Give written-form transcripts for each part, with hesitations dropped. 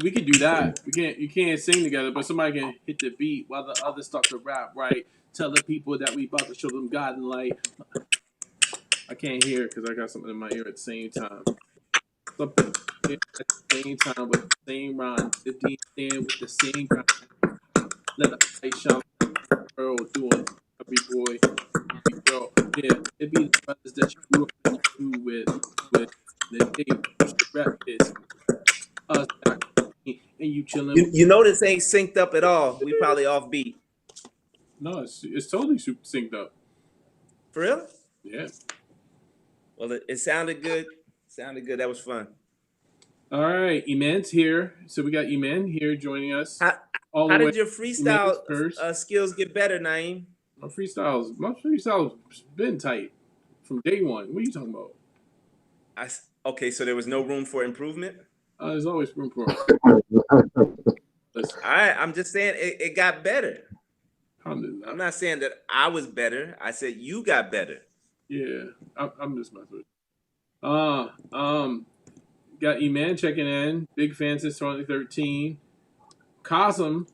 we could do that. We can't. You can't sing together, but somebody can hit the beat while the others start to rap. Right? Tell the people that we about to show them God and light. I can't hear because I got something in my ear at the same time. Something at the same time with the same rhyme. Native Deen stand with the same grind. Let the light shine like the world doing every boy, every girl. Yeah, it be the brothers that you grew up and you with. Then they push the rap is us back and you chilling with. You know this ain't synced up at all. We probably off beat. No, it's totally super synced up. For real? Yeah. Well, it sounded good. Sounded good. That was fun. All right, Iman's here. So we got Iman here joining us How, all how the way. did your Iman freestyle first. skills get better, Naeem? My freestyle's been tight from day one. What are you talking about? Okay, so there was no room for improvement? There's always room for. Listen, All right, I'm just saying it got better. I'm I'm not saying that I was better. I said you got better. Yeah, I'm just messing with you. Got Iman checking in. Big fan since 2013. Qasim,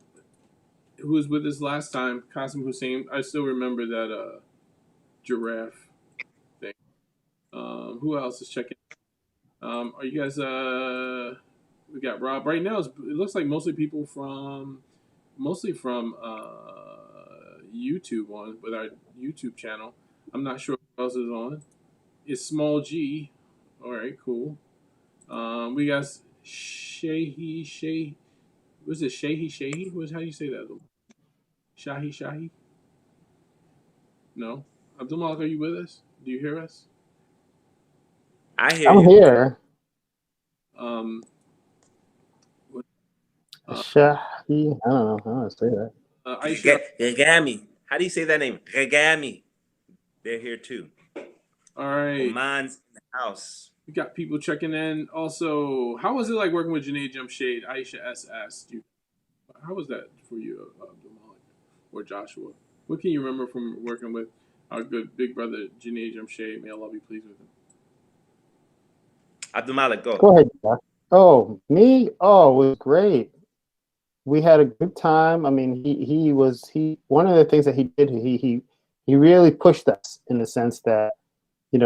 who was with us last time. Qasim Hussein. I still remember that giraffe thing. Who else is checking? Are you guys? We got Rob. Right now, it looks like mostly from YouTube on with our YouTube channel. I'm not sure who else is on. It's Small G. All right, cool. We got Shahi. Was it Shahi? How do you say that? Shahi? No. Abdul Malik, are you with us? Do you hear us? I hear I'm you. here. Shahi, I don't know how to say that. Aisha. Regami. How do you say that name? Regami. They're here too. All right. Oman's in the house. We got people checking in. Also, how was it like working with Janae Jamshade? Aisha S asked you. How was that for you, Abdul Malik or Joshua? What can you remember from working with our good big brother Janae Jamshade? May Allah be pleased with him. Abdul Malik, go. Go ahead, Josh. Oh, me? Oh, it was great. We had a good time. I mean, he one of the things that he did, he really pushed us in the sense that,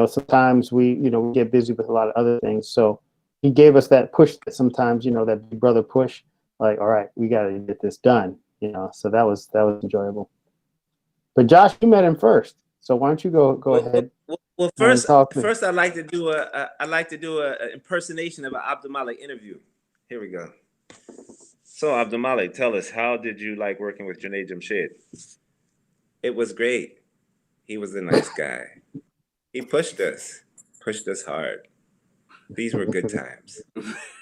sometimes we get busy with a lot of other things. So he gave us that push that sometimes, that big brother push, like, all right, we got to get this done, so that was enjoyable. But Josh, you met him first. So why don't you go ahead? Well, first I'd like to do a impersonation of an Abdul Malik interview. Here we go. So Abdul Malik, tell us, how did you like working with Junaid Jamshed? It was great. He was a nice guy. He pushed us hard. These were good times.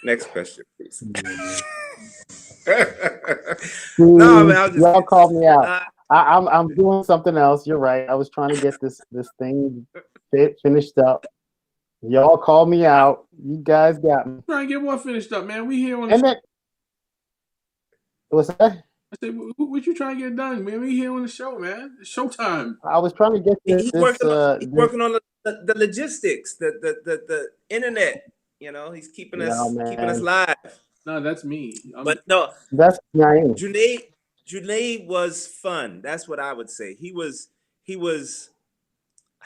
Next question, please. No, man, y'all called me out. I'm doing something else. You're right. I was trying to get this thing finished up. Y'all called me out. You guys got me. Trying to get what finished up, man. We here on the show. What's that? I said, what you trying to get done, man? We here on the show, man. It's showtime. I was trying to get this. He's working on the logistics, the internet. He's keeping us live. No, that's me. But no, that's Naeem. Junaid was fun. That's what I would say. He was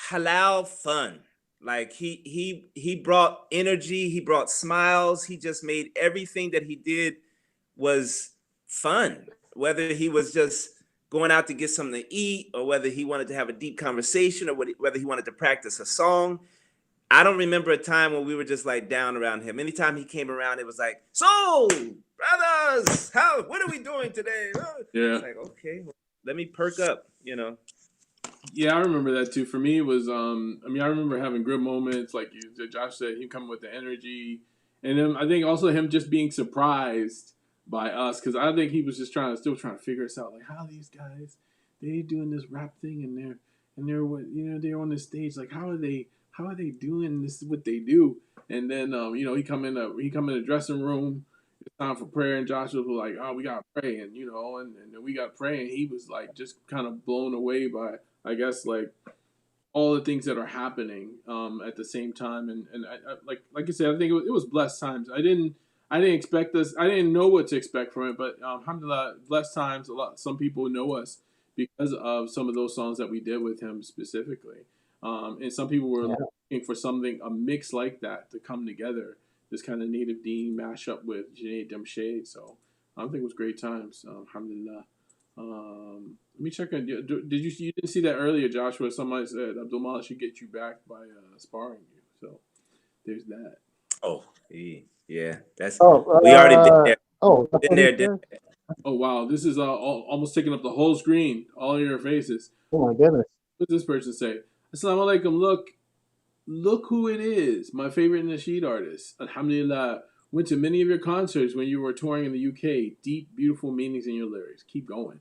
halal fun. Like he brought energy. He brought smiles. He just made everything that he did was fun. Whether he was just going out to get something to eat, or whether he wanted to have a deep conversation, or whether he wanted to practice a song. I don't remember a time when we were just like down around him. Anytime he came around, it was like, so brothers, what are we doing today? Yeah. It's like, okay, well, let me perk up, Yeah, I remember that too. For me, it was, I remember having good moments, like Josh said, him coming with the energy. And then I think also him just being surprised by us, because I think he was just still trying to figure us out. Like, how these guys, they doing this rap thing, and they're they're on the stage. Like, how are they doing this? What they do? And then he come in the dressing room. It's time for prayer, and Joshua was like, "Oh, we got to pray," and and we got to pray, and he was like just kind of blown away by, I guess, like all the things that are happening at the same time, and I, like I said, I think it was blessed times. I I didn't expect this. I didn't know what to expect from it, but alhamdulillah, less times, some people know us because of some of those songs that we did with him specifically. And some people were looking for something, a mix like that to come together. This kind of Native Deen mashup with Janae Demshade. So I think it was great times. Alhamdulillah. Let me check on. You didn't see that earlier, Joshua? Somebody said Abdul Malik should get you back by sparring you. So there's that. Oh, yeah. That's we already been there. Been there, did. Oh wow, this is almost taking up the whole screen, all of your faces. Oh my goodness. What does this person say? Assalamu alaikum. Look who it is. My favorite Nasheed artist. Alhamdulillah. Went to many of your concerts when you were touring in the UK. Deep, beautiful meanings in your lyrics. Keep going.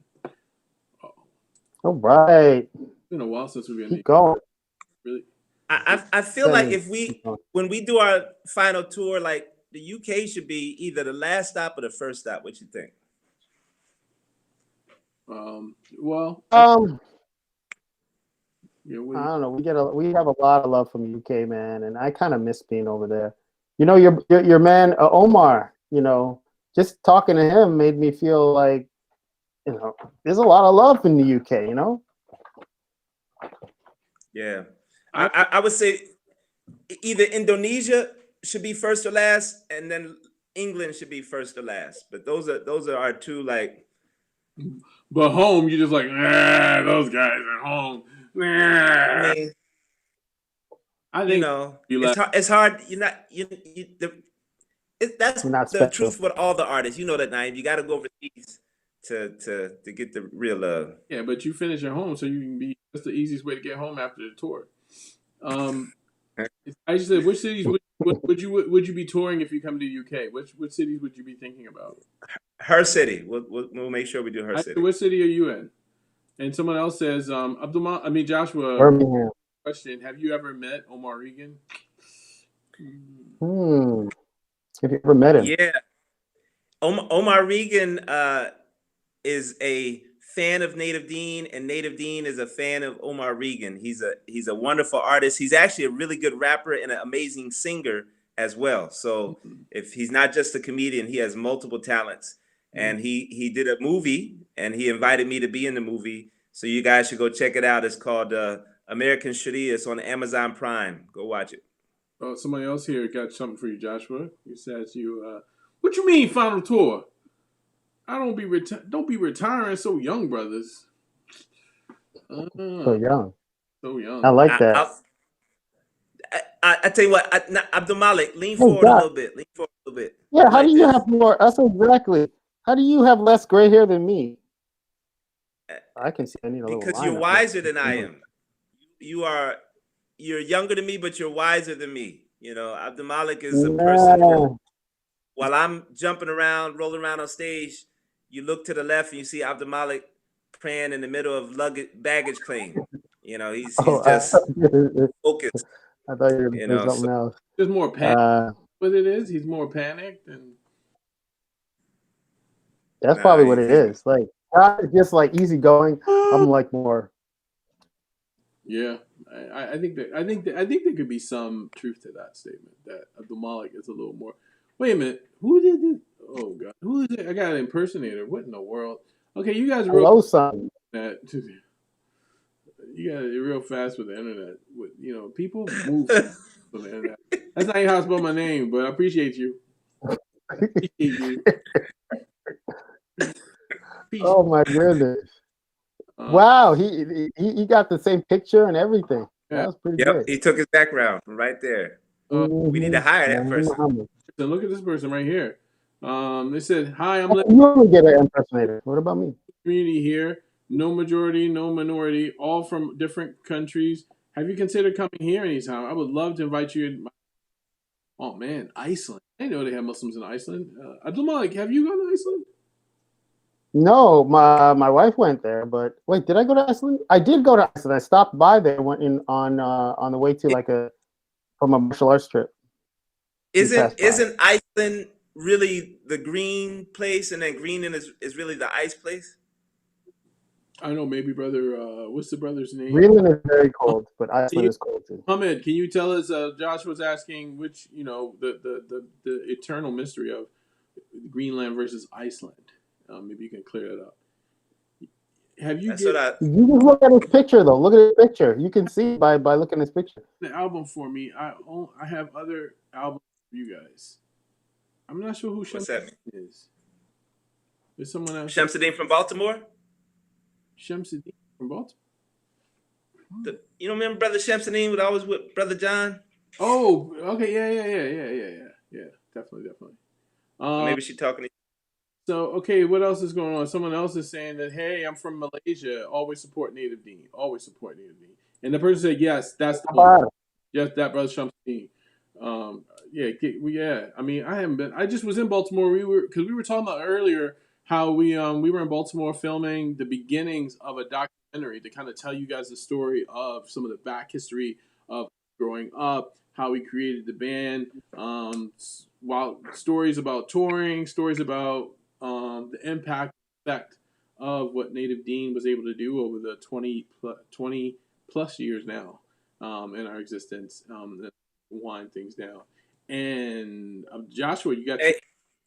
All right. It's been a while since we've been. Keep going. Really? I feel like when we do our final tour, like the UK should be either the last stop or the first stop. What you think? Yeah, I don't know. We have a lot of love from UK, man, and I kind of miss being over there. You know, your man Omar. You know, just talking to him made me feel like, you know, there's a lot of love in the UK. You know. Yeah, I would say either Indonesia should be first or last, and then England should be first or last. But those are our two like. But home, you're just like, those guys at home. I mean, I think it's hard. That's the truth with all the artists. You know that, Naeem. You got to go overseas to get the real love. Yeah, but you finish at home, so you can be. That's the easiest way to get home after the tour. I just said, which cities would you be touring if you come to the UK? Which cities would you be thinking about? Her city. We'll make sure we do her city. What city are you in? And someone else says, Joshua. Birmingham. Question: have you ever met Omar Regan? Have you ever met him? Yeah, Omar Regan is a fan of Native Deen, and Native Deen is a fan of Omar Regan. He's a wonderful artist. He's actually a really good rapper and an amazing singer as well. So if he's not just a comedian, he has multiple talents. And he did a movie, and he invited me to be in the movie. So you guys should go check it out. It's called American Sharia. It's on Amazon Prime. Go watch it. Oh, somebody else here got something for you, Joshua. He says what you mean final tour? Don't be retiring so young, brothers. So young. So young. I like that. I tell you what, Abdul Malik, lean forward a little bit. Yeah, how do you have more? That's exactly. How do you have less gray hair than me? I can see. I need a little. Because you're wiser than I am. You're younger than me, but you're wiser than me. You know, Abdul Malik is a person who, while I'm jumping around, rolling around on stage, you look to the left and you see Abdul Malik praying in the middle of baggage claim. You know, he's just focused. I thought you were going to say something else. There's more panic. What it is? He's more panicked, and that's probably what it is. Like, just like easygoing. I'm like more. Yeah, I think there could be some truth to that statement that Abdul Malik is a little more. Wait a minute, who did this? Oh God, who is it? I got an impersonator. What in the world? Okay, you guys hello, son. You got it real fast with the internet. People move on the internet. That's not how I spell my name, but I appreciate you. Oh my goodness! Wow, he got the same picture and everything. Yeah. That was pretty good. He took his background from right there. We need to hire that person. So look at this person right here. They said, "Hi, I'm." You only get an impersonator. What about me? Community here. No majority, no minority, all from different countries. Have you considered coming here anytime? I would love to invite you. Oh man, Iceland. I didn't know they have Muslims in Iceland. Abdul Malik, have you gone to Iceland? No, my wife went there, but wait, did I go to Iceland? I did go to Iceland. I stopped by there, went in on the way to from a martial arts trip. Isn't Iceland really the green place, and then Greenland is really the ice place? I know, maybe brother. What's the brother's name? Greenland is very cold, but Iceland is cold too. Ahmed, can you tell us? Josh was asking which, the eternal mystery of Greenland versus Iceland. Maybe you can clear that up. Have you That's what I. You just look at his picture though. Look at his picture. You can see by looking at his picture. the album for me? I have other albums for you guys. I'm not sure who What's that mean? is. There's someone else. Shamsuddin from Baltimore. Shamsuddin from Baltimore. You don't remember Brother Shamsuddin when I was with Brother John? Oh, okay, yeah. Definitely. Maybe she's talking to you. So, okay, what else is going on? Someone else is saying that, hey, I'm from Malaysia. Always support Native Deen. Always support Native Deen. And the person said, yes, that's the one. Yes, that brother Shamsuddin. Yeah. I mean, I haven't been. I just was in Baltimore. We were talking about earlier how we were in Baltimore filming the beginnings of a documentary to kind of tell you guys the story of some of the back history of growing up, how we created the band, while stories about touring, stories about the impact effect of what Native Deen was able to do over the 20 plus years now in our existence, wind things down. And Joshua, you got here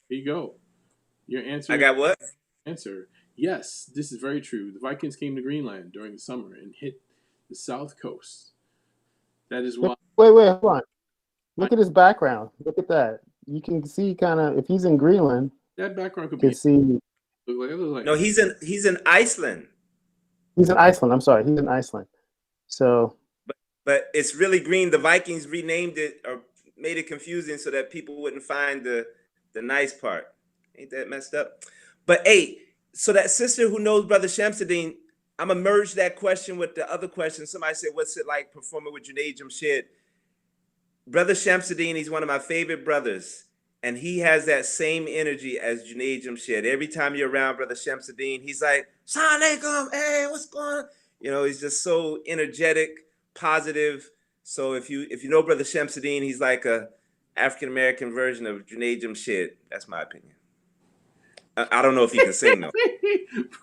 you go. Your answer. I got what? Answer. Yes, this is very true. The Vikings came to Greenland during the summer and hit the south coast. That is why. Wait, hold on. Look at his background. Look at that. You can see kind of if he's in Greenland. That background could be. See. No, he's in Iceland. He's in Iceland. I'm sorry, he's in Iceland. So. But it's really green. The Vikings renamed it or made it confusing so that people wouldn't find the nice part. Ain't that messed up? But hey, so that sister who knows Brother Shamsuddin, I'm gonna merge that question with the other question. Somebody said, "What's it like performing with Junaid Jamshed?" Brother Shamsuddin, he's one of my favorite brothers, and he has that same energy as Junaid Jamshed. Every time you're around Brother Shamsuddin, he's like, "Assalamu alaikum, hey, what's going on?" You know, he's just so energetic, positive. So if you know Brother Shamsuddin, he's like a African American version of Junaid Jamshed. That's my opinion. I don't know if he can sing though.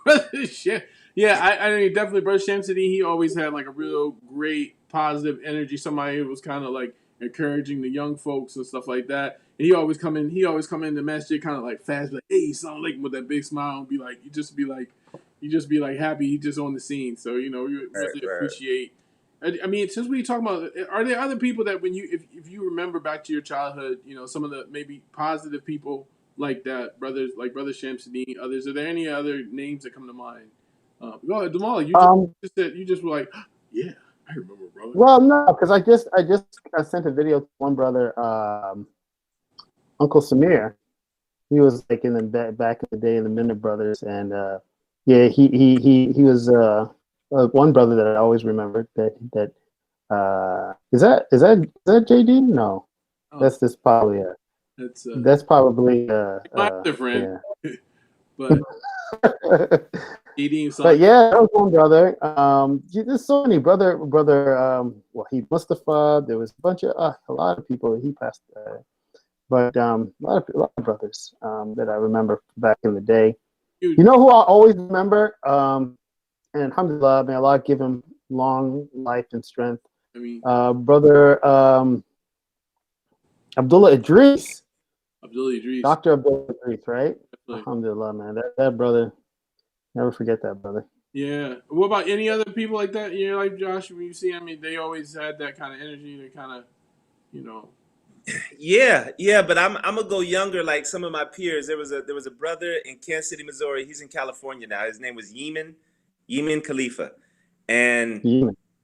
Brother Shem, yeah, I mean definitely Brother Shamsuddin. He always had like a real great positive energy. Somebody who was kind of like encouraging the young folks and stuff like that. And he always come in the masjid kind of like fast, like, hey, sound like with that big smile and be like, you just be like happy. He just on the scene. So you know you really appreciate. I mean, since we talking about, are there other people that when you if you remember back to your childhood, you know, some of the maybe positive people like that, brothers like Brother Shamsuddin, others? Are there any other names that come to mind? Well, Jamal, you just said you just were like, yeah, I remember, brother. Well, no, because I just sent a video to one brother, Uncle Samir. He was like in the back in the day in the Minute Brothers, and yeah, he was one brother that I always remembered. That is that JD? No, that's just probably that's probably my friend. Yeah. But but yeah, that was one brother. There's so many brother. Wahid Mustafa. There was a lot of people. He passed, but a lot of brothers that I remember back in the day. You know who I always remember? And alhamdulillah, may Allah give him long life and strength. I mean, brother Abdullah Idris. Dr. Abdullah Idris, right? Definitely. Alhamdulillah, man. That brother, never forget that brother. Yeah. What about any other people like that in your life, Josh? When you see, I mean, they always had that kind of energy. They kind of, you know. Yeah, but I'm gonna go younger. Like some of my peers, there was a brother in Kansas City, Missouri. He's in California now. His name was Yemen Khalifa, and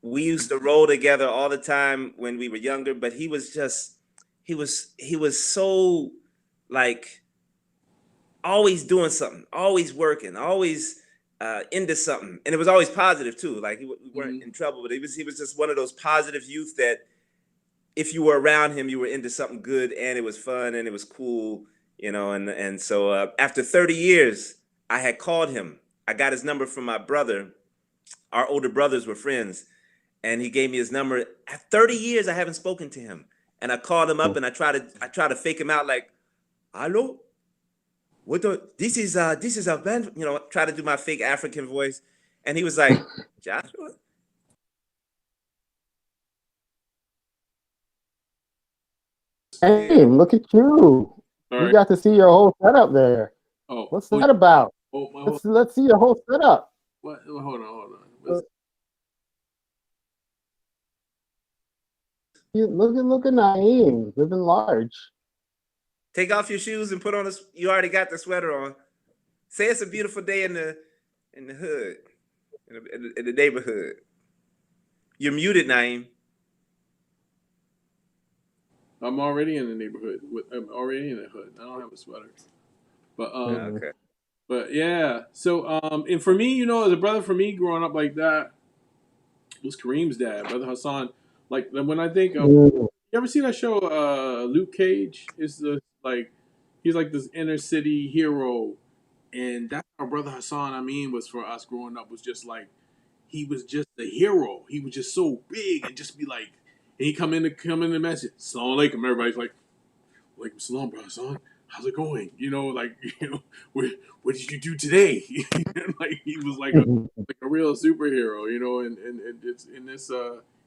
we used to roll together all the time when we were younger. But he was so like always doing something, always working, always into something, and it was always positive too. Like we weren't in trouble, but he was just one of those positive youth that if you were around him, you were into something good, and it was fun, and it was cool, you know. And so after 30 years, I had called him. I got his number from my brother. Our older brothers were friends, and he gave me his number. At 30 years, I haven't spoken to him, and I called him up, and I try to fake him out, like, hello, this is a band, you know, try to do my fake African voice, and he was like, Joshua. Hey, look at you. We Sorry. got to see your whole setup there. Oh, What's that about? oh, Let's see your whole setup. what? Hold on. Look at Naeem, living large. Take off your shoes and put on this. You already got the sweater on. Say it's a beautiful day in the hood, in the neighborhood. You're muted, Naeem. I'm already in the neighborhood. I'm already in the hood. I don't have a sweater. But Okay. But yeah. So and for me, as a brother, for me growing up like that was Kareem's dad, Brother Hassan. Like when I think of, you ever see that show Luke Cage? Is the like he's like this inner city hero, and that's how Brother Hassan was for us growing up, was just like he was just the hero. He was just so big and just be like, and he come in the message, Assalamu alaikum. Everybody's like, Walaikum salam, Brother Hassan. How's it going? What did you do today? Like he was like a real superhero, and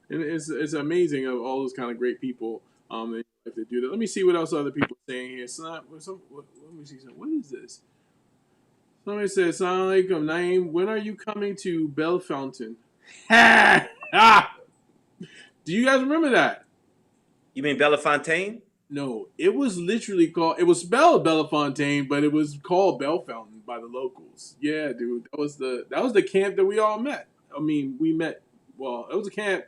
it's amazing of all those kind of great people that like to do that. Let me see what else other people are saying here. Let me see something. What is this? Somebody says, Assalamu alaikum, Naeem. When are you coming to Bell Fountain? Do you guys remember that? You mean Belafontaine? No, it was literally called. It was spelled Bellefontaine, but it was called Bell Fountain by the locals. Yeah, dude, that was the camp that we all met. We met. Well, it was a camp.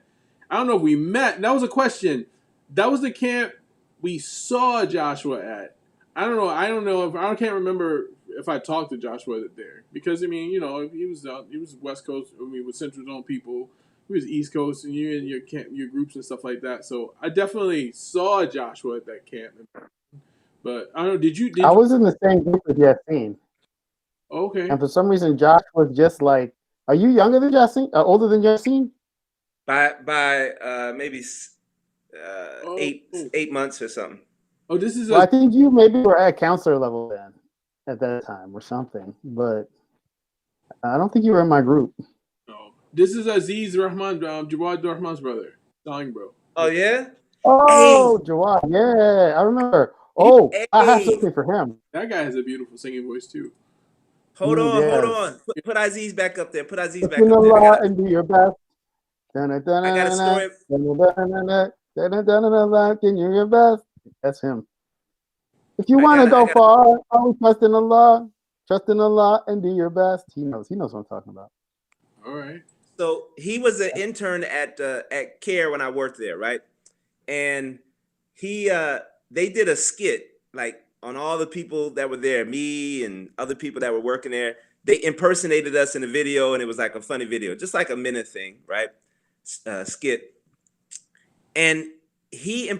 I don't know if we met. That was a question. That was the camp we saw Joshua at. I don't know. I can't remember if I talked to Joshua there because he was West Coast. With Central Zone people. He was East Coast, and you and your groups and stuff like that. So I definitely saw Joshua at that camp. But I don't know. Did I you? was in the same group with Yassine. Okay. And for some reason, Josh was just like, "Are you younger than Yassine? Older than Yassine?" By maybe Oh, 8 months or something. Oh, this is Well, I think you maybe were at counselor level then, at that time or something. But I don't think you were in my group. No. This is Aziz Rahman, Jawad Rahman's brother, dying bro. Oh yeah. Hey, Oh, Jawad, yeah, I remember. Oh, I have hey. something for him. That guy has a beautiful singing voice too. Hold on, hold Yes. on. Put Aziz back up there. Put Aziz Trust back in up there. Allah and do your best. I got a story. Can you your best? That's him. If you I want got to I go got far, always trust in Allah. Trust in Allah and do your best. He knows what I'm talking about. All right. So he was an intern at CARE when I worked there, right? And they did a skit like on all the people that were there, me and other people that were working there. They impersonated us in a video, and it was like a funny video, just like a minute thing, right? Skit. And he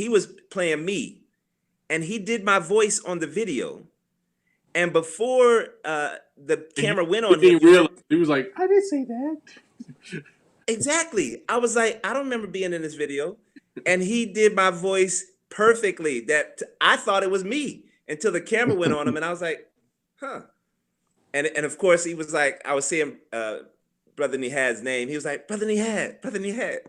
was playing me, and he did my voice on the video. And before the camera went on him, Didn't realize. He was like, I didn't say that. exactly. I was like, I don't remember being in this video. And he did my voice perfectly. That I thought it was me until the camera went on him, and I was like, huh. And of course he was like, I was saying Brother Nihad's name. He was like, Brother Nihad, Brother Nihad.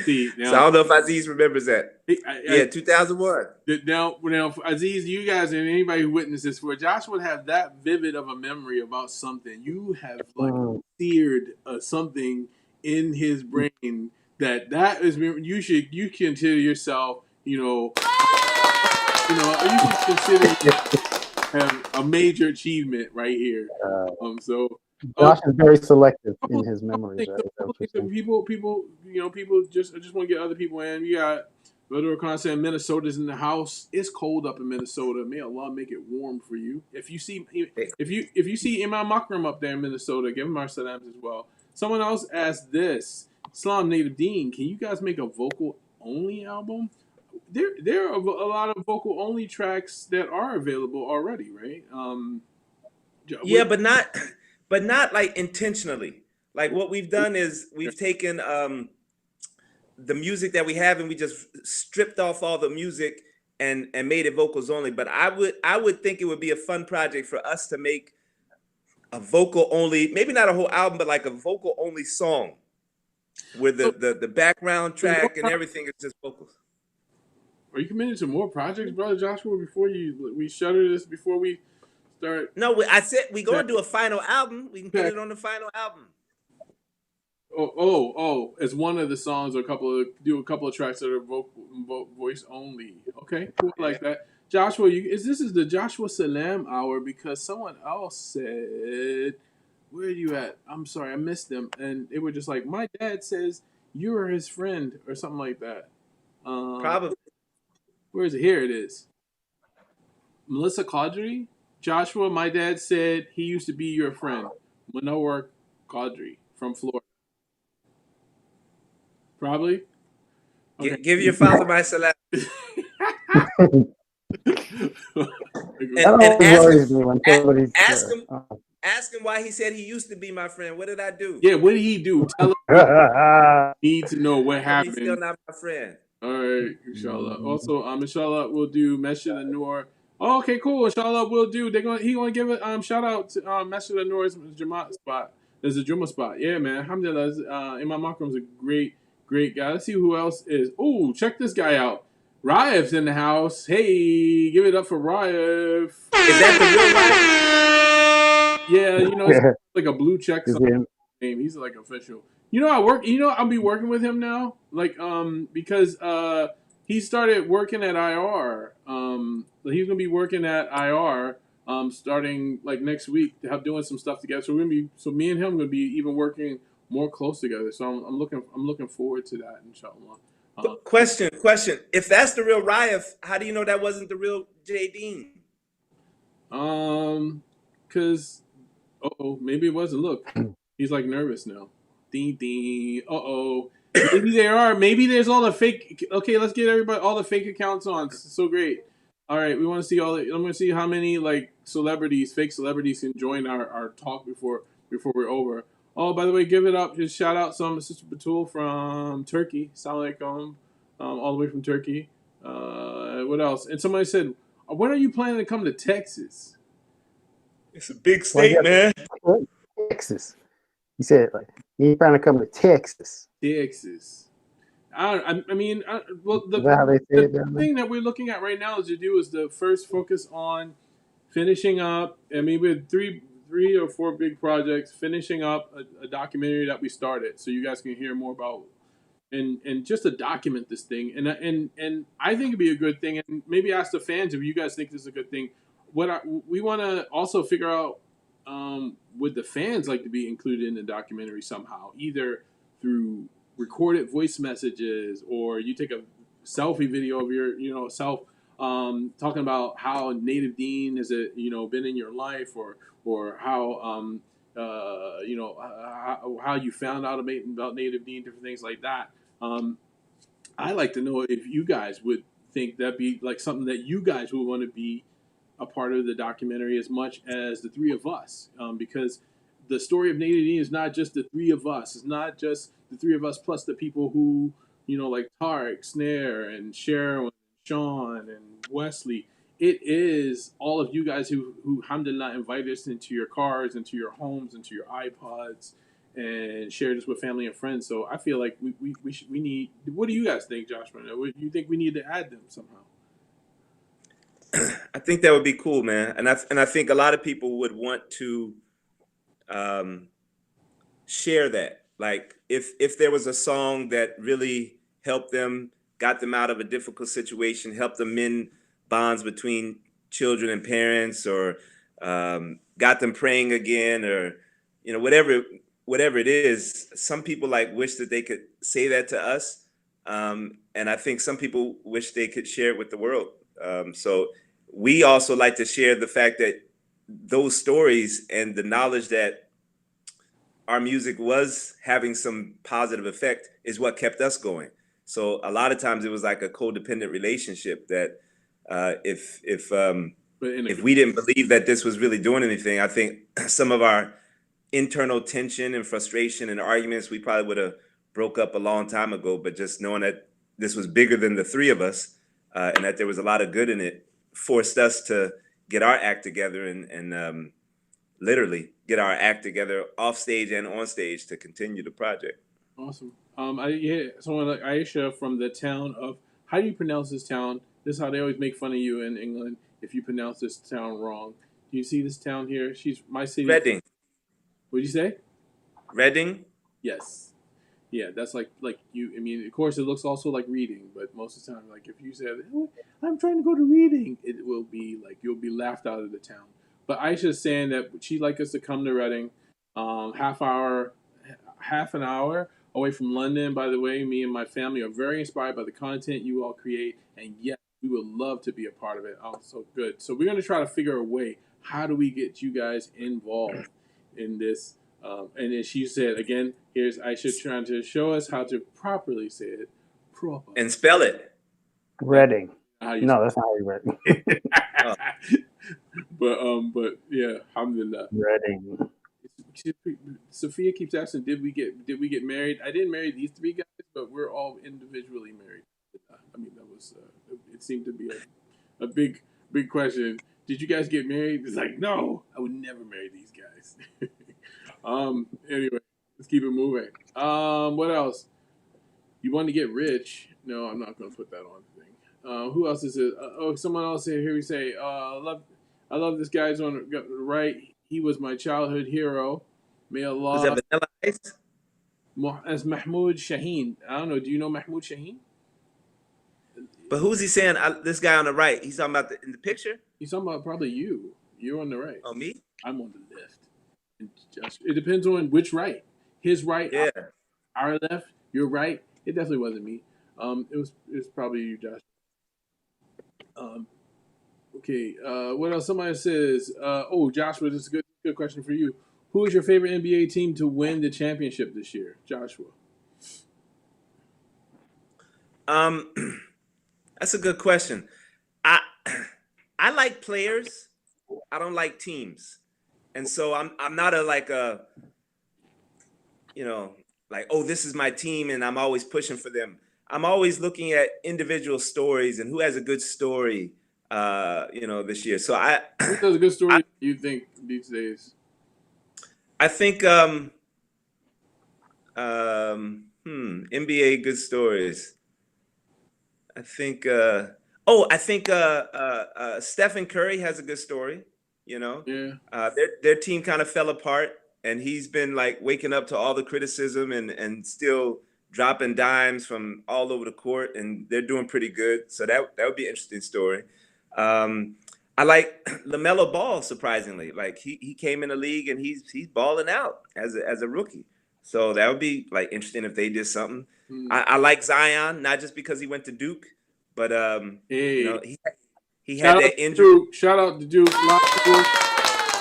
See, now, So I don't know if Aziz remembers that. Yeah, 2001. Now, Aziz, you guys and anybody who witnessed this, for Joshua would have that vivid of a memory about something, you have like seared something in his brain that is you consider yourself, you should consider have a major achievement right here. Josh is very selective in his memories. People just want to get other people in. You got Little Khan saying Minnesota's in the house. It's cold up in Minnesota. May Allah make it warm for you. If you see Imam Makram up there in Minnesota, give him our salams as well. Someone else asked this: Islam Native Deen, can you guys make a vocal only album? There are a lot of vocal only tracks that are available already, right? Yeah, but not like intentionally. Like what we've done is we've taken the music that we have and we just stripped off all the music and made it vocals only. But I would think it would be a fun project for us to make a vocal only, maybe not a whole album, but like a vocal only song where the background track and everything is just vocals. Are you committed to more projects, brother Joshua? Before we shutter this, before we start. No, I said we gonna do a final album. We can put it on the final album. Oh! It's one of the songs, or a couple of tracks that are voice only. Okay, cool, I like that. Joshua, this is the Joshua Salam hour because someone else said, "Where are you at?" I'm sorry, I missed them, and they were just like, "My dad says you are his friend," or something like that. Probably. Where is it? Here it is. Melissa Caudry, Joshua. My dad said he used to be your friend. Manohar Caudry from Florida. Probably. Okay. Give your father my salam. That always worries me when somebody's ask him why he said he used to be my friend. What did I do? Yeah, what did he do? Tell us. Need to know what happened. He's still not my friend. All right, inshallah. Also, inshallah, we'll do Masjid al-Nur. Oh, okay, cool. Inshallah, we'll do. He gonna give a shout out to Masjid al-Nur's Jamaat spot. There's a Jumma spot. Yeah, man. Alhamdulillah. Imam Makram's a great guy. Let's see who else is. Oh, check this guy out. Raif's in the house. Hey, give it up for Raif. Is that the real Raif? Yeah, it's like a blue check name. He's like official. I'll be working with him now, because he started working at IR. He's gonna be working at IR, starting like next week to have doing some stuff together. So me and him are gonna be even working more close together. So I'm looking forward to that, inshallah. Question. If that's the real Raif, how do you know that wasn't the real J. Deen? Because maybe it wasn't. Look. He's like nervous now. Ding. Maybe there are. Maybe there's all the fake. Okay, let's get all the fake accounts on. So great. All right, we want to see I'm going to see how many fake celebrities can join our talk before we're over. Oh, by the way, give it up. Just shout out some Sister Batul from Turkey. Assalamu alaikum. All the way from Turkey. What else? And somebody said, when are you planning to come to Texas? It's a big state, man. Texas. He said, he's trying to come to Texas. Texas. The thing that we're looking at right now is the first focus on finishing up. I mean, we had three or four big projects, finishing up a documentary that we started, so you guys can hear more about and just to document this thing. And I think it'd be a good thing, and maybe ask the fans if you guys think this is a good thing. We want to also figure out. Would the fans like to be included in the documentary somehow, either through recorded voice messages, or you take a selfie video of your self talking about how Native Deen has been in your life, or how how you found out about Native Deen, different things like that. I'd like to know if you guys would think that'd be like something that you guys would want to be a part of the documentary as much as the three of us, because the story of Native Deen is not just the three of us. It's not just the three of us plus the people who, like Tarek, Snare, and Sharon, Sean, and Wesley. It is all of you guys who alhamdulillah, invite us into your cars, into your homes, into your iPods, and share this with family and friends. So I feel like we need. What do you guys think, Joshua? Do you think we need to add them somehow? I think that would be cool, man, and I think a lot of people would want to share that. Like if there was a song that really helped them, got them out of a difficult situation, helped them mend bonds between children and parents, or got them praying again, or whatever it is. Some people wish that they could say that to us, and I think some people wish they could share it with the world. So we also like to share the fact that those stories and the knowledge that our music was having some positive effect is what kept us going. So a lot of times it was like a codependent relationship that if we didn't believe that this was really doing anything, I think some of our internal tension and frustration and arguments, we probably would have broke up a long time ago. But just knowing that this was bigger than the three of us, and that there was a lot of good in it, forced us to get our act together and literally get our act together off stage and on stage to continue the project. Awesome. Someone like Aisha from the town of how do you pronounce this town? This is how they always make fun of you in England if you pronounce this town wrong. Do you see this town here? She's my city. Reading. What'd you say? Reading. Yes. Yeah, that's like you. I mean, of course, it looks also like reading, but most of the time, like if you say, oh, "I'm trying to go to reading," it will be like you'll be laughed out of the town. But Aisha's saying that she'd like us to come to Reading, half an hour away from London. By the way, me and my family are very inspired by the content you all create, and yes, we would love to be a part of it. Oh, so good. So we're gonna try to figure a way. How do we get you guys involved in this? And then she said, again, here's Aisha trying to show us how to properly say it. Proper. And spell it. Reading. How you No, that's not how you read it. But yeah, alhamdulillah. Reading. Sophia keeps asking, did we get married? I didn't marry these three guys, but we're all individually married. I mean, that was it seemed to be a big question. Did you guys get married? It's like, no, I would never marry these guys. Anyway, let's keep it moving. What else? You want to get rich? No, I'm not going to put that on the thing. Who else is it? Someone else here. We say, I love this guy's on the right. He was my childhood hero. May Allah. Was that Vanilla Ice? As Mahmoud Shaheen. I don't know. Do you know Mahmoud Shaheen? But who's he saying? This guy on the right. He's talking about in the picture. He's talking about probably you. You're on the right. Oh, me? I'm on the left. It depends on which right. His right, yeah. Our left, your right. It definitely wasn't me. It was probably you, Josh. Okay. What else? Somebody says, Joshua, this is a good question for you. Who is your favorite NBA team to win the championship this year, Joshua? That's a good question. I like players. I don't like teams. And so I'm not this is my team and I'm always pushing for them. I'm always looking at individual stories and who has a good story, this year. So who has a good story you think these days? I think NBA good stories. I think Stephen Curry has a good story. Yeah. Their team kind of fell apart, and he's been like waking up to all the criticism and still dropping dimes from all over the court, and they're doing pretty good. So that would be an interesting story. I like LaMelo Ball, surprisingly. Like he came in the league and he's balling out as a rookie. So that would be like interesting if they did something. I like Zion, not just because he went to Duke, but he had that injury. Shout out to Duke.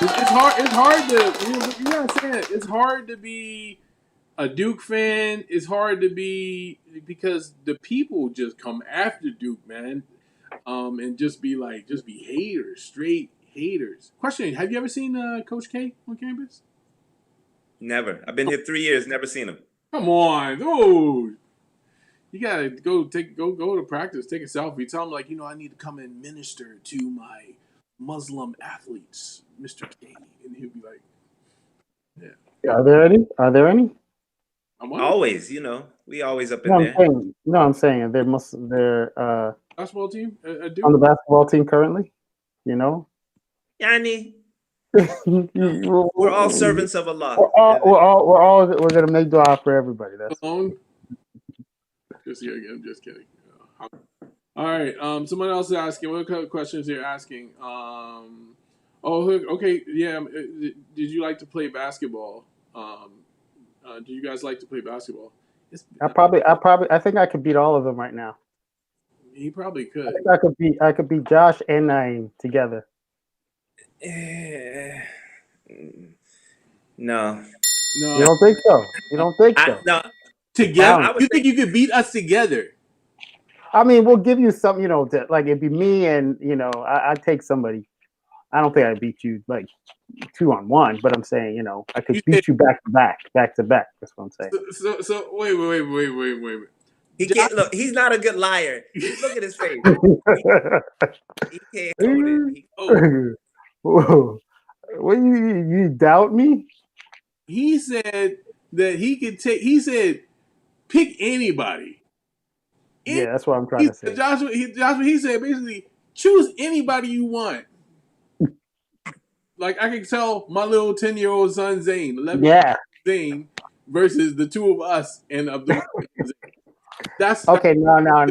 It's hard to you gotta say it. It's hard to be a Duke fan. It's hard to be because the people just come after Duke, man. And just be haters, straight haters. Question: have you ever seen Coach K on campus? Never. I've been here 3 years, never seen him. Come on, dude. You gotta go to practice, take a selfie. Tell him I need to come and minister to my Muslim athletes, Mr. K, and he'll be like, "Yeah." Are there any? Always, we always up in there. I'm saying they're basketball team on the basketball team currently. Yani, we're all servants of Allah. We're gonna make dua for everybody. That's alone. I'm just kidding. All right. Someone else is asking. What kind of questions they're asking? Okay. Yeah. Did you like to play basketball? Do you guys like to play basketball? I think I could beat all of them right now. He probably could. I think I could beat Josh and Naeem together. No. You don't think so? You don't think so? No. Together? You think you could beat us together? I mean, we'll give you some, it'd be me and, I'd take somebody. I don't think I'd beat you 2-on-1, but I'm saying, I could beat you back to back. That's what I'm saying. So wait. He can't look. He's not a good liar. Look at his face. He can't hold it. What you doubt me? He said that he could take. He said, pick anybody. Yeah, that's what I'm trying to say. Joshua, he said basically, choose anybody you want. Like I can tell my little 10-year-old son Zane, 11-year-old Zane, versus the two of us and Abdul. That's Okay, no. that's all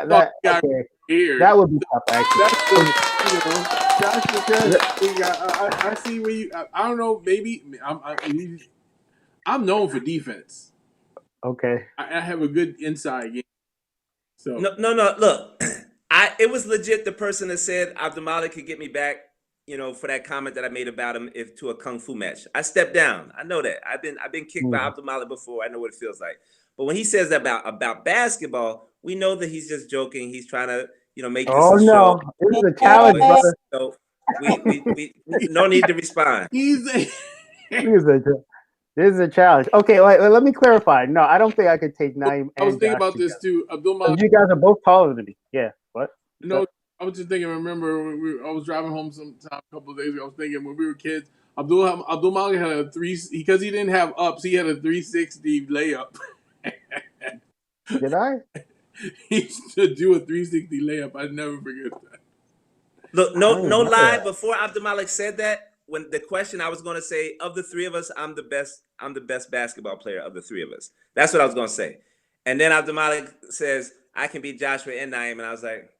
That he got okay. here. That would be tough, That's the actually. Joshua Chris. I see where you. I don't know. Maybe I'm known for defense. Okay. I have a good inside game. So No. Look, it was legit the person that said Abdul Malik could get me back, for that comment that I made about him if to a kung fu match. I stepped down. I know that. I've been kicked by Abdul Malik before. I know what it feels like. But when he says that about basketball, we know that he's just joking. He's trying to, make this Oh a show. no, this is a challenge, brother. So we no need to respond. he's a. This is a challenge. Okay, let me clarify. No, I don't think I could take Naeem I was and thinking Josh about this together. too. Abdul Malik. You guys are both taller than me. Yeah. What? No, I was just thinking. Remember, when I was driving home sometime a couple of days ago. I was thinking when we were kids, Abdul Malik had a because he didn't have ups. He had a 360 layup. Did I? He used to do a 360 layup. I never forget that. Look, no lie. Before Abdul Malik said that, when the question I was going to say, of the three of us, I'm the best basketball player of the three of us. That's what I was going to say. And then Abdul Malik says, I can beat Joshua and Naeem. And I was like,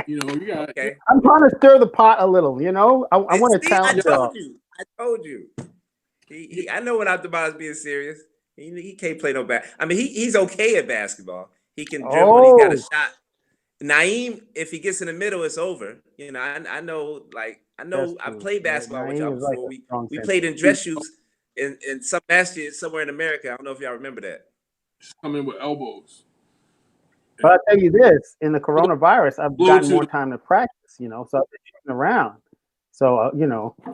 you got okay. I'm trying to stir the pot a little. I want to challenge. I told you. I know when Abdul Malik's being serious. He can't play no bad. I mean, he's okay at basketball. He can dribble. And he's got a shot. Naeem, if he gets in the middle, it's over. I know. I played basketball with y'all before. We played in dress shoes in some matches somewhere in America. I don't know if y'all remember that. Come in with elbows. But I'll tell you this: in the coronavirus, I've gotten more time to practice. So I've been shooting around. So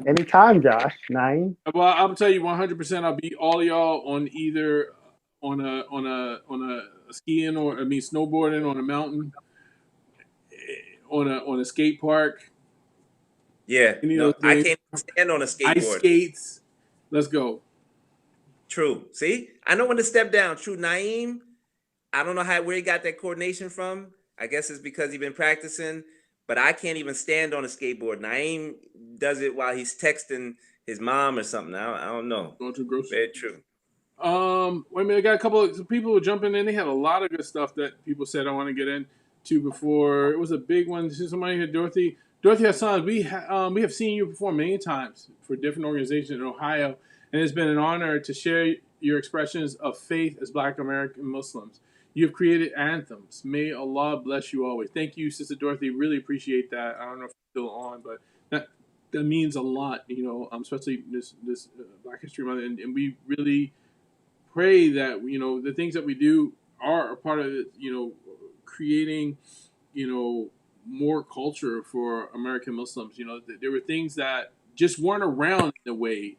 anytime, Josh, Naeem. Well, I'll tell you 100%. I'll beat all y'all on either on a skiing snowboarding on a mountain, on a skate park. Yeah, I can't stand on a skateboard. Ice skates. Let's go. True. See, I know when to step down. True, Naeem. I don't know where he got that coordination from. I guess it's because he's been practicing. But I can't even stand on a skateboard. Naeem does it while he's texting his mom or something. I don't know. Going to grocery. Very true. Wait a minute. I got a couple of people jumping in. They had a lot of good stuff that people said I want to get into before. It was a big one. Somebody here, Dorothy Hassan. We have seen you perform many times for different organizations in Ohio, and it's been an honor to share your expressions of faith as Black American Muslims. You have created anthems. May Allah bless you always. Thank you, Sister Dorothy. Really appreciate that. I don't know if it's still on, but that means a lot, especially this Black History Month. And we really pray that, the things that we do are a part of, creating, more culture for American Muslims. There were things that just weren't around in the way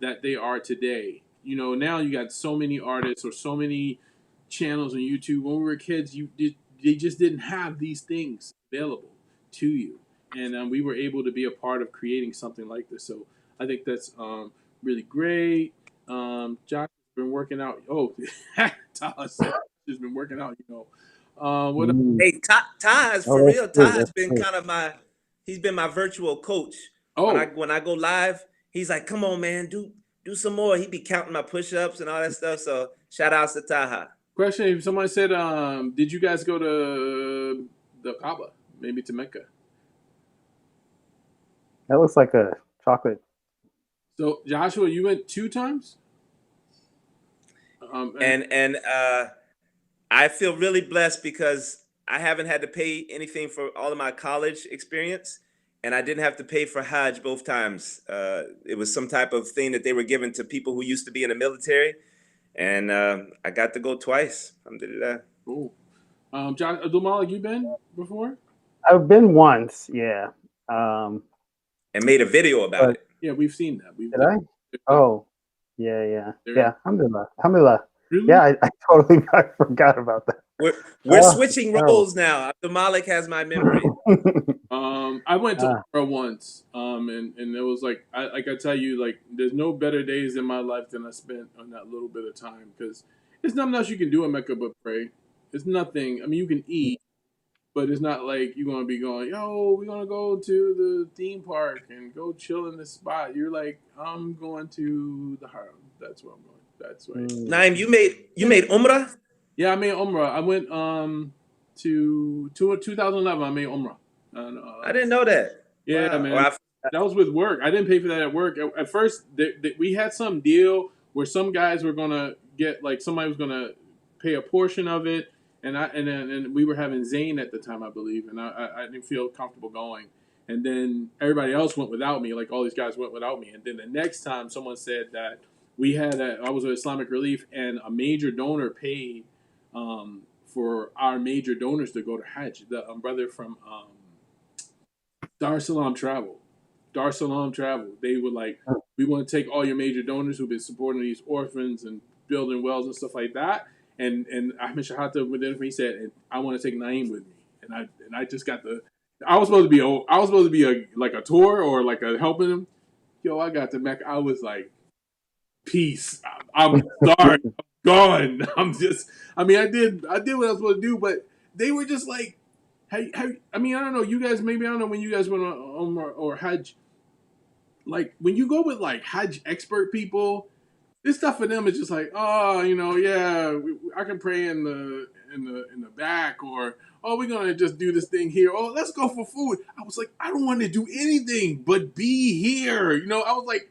that they are today. Now you got so many artists or so many channels on YouTube. When we were kids, they just didn't have these things available to you, and we were able to be a part of creating something like this. So I think that's really great. Josh has been working out. Oh, Taha said he's been working out. What? Hey, Taj, for real. Taj been kind of he's been my virtual coach. Oh, when I go live, he's like, "Come on, man, do some more." He be counting my push-ups and all that stuff. So shout outs to Taha. Question: if somebody said, did you guys go to the Kaaba, maybe to Mecca? That looks like a chocolate. So Joshua, you went 2 times. And I feel really blessed because I haven't had to pay anything for all of my college experience, and I didn't have to pay for Hajj both times. It was some type of thing that they were given to people who used to be in the military. And I got to go twice. Alhamdulillah. Cool. John Abdul Malik, you been before? I've been once, yeah. And made a video about it. Yeah, we've seen that. Did I? Oh, yeah. Alhamdulillah. Really? Yeah, I totally forgot about that. We're switching roles now. Abdul Malik has my memory. I went to Umrah once, and it was like I tell you, like there's no better days in my life than I spent on that little bit of time because It's nothing else you can do in Mecca but pray. It's nothing. I mean, you can eat, but it's not like you're gonna be going, yo, we're gonna go to the theme park and go chill in this spot. You're like, I'm going to the Haram. That's where I'm going. That's right. Naeem, you made Umrah? Yeah, I made Umrah. I went to 2011. I made Umrah. And, I didn't know that. yeah, Wow. man. That was with work. I didn't pay for that at work. At first, we had some deal where some guys were gonna get like somebody was gonna pay a portion of it, and we were having Zane at the time, I believe, and I didn't feel comfortable going. And then everybody else went without me. Like all these guys went without me. And then the next time, someone said that I was with Islamic Relief, and a major donor paid for our major donors to go to Hajj. The brother from Dar es Salaam Travel. They were like, we want to take all your major donors who've been supporting these orphans and building wells and stuff like that. And Ahmed Shahata within he said, and I want to take Naeem with me. And I just got I was supposed to be a tour or like a helping him. Yo, I got to Mecca. I was like, peace. I'm sorry. I'm gone. I did what I was supposed to do, but they were just like, hey, I don't know. You guys, maybe I don't know when you guys went on Umrah or Hajj. Like when you go with like Hajj expert people, this stuff for them is just like, oh, yeah, I can pray in the back, or oh, we're gonna just do this thing here. Oh, let's go for food. I was like, I don't want to do anything but be here. I was like,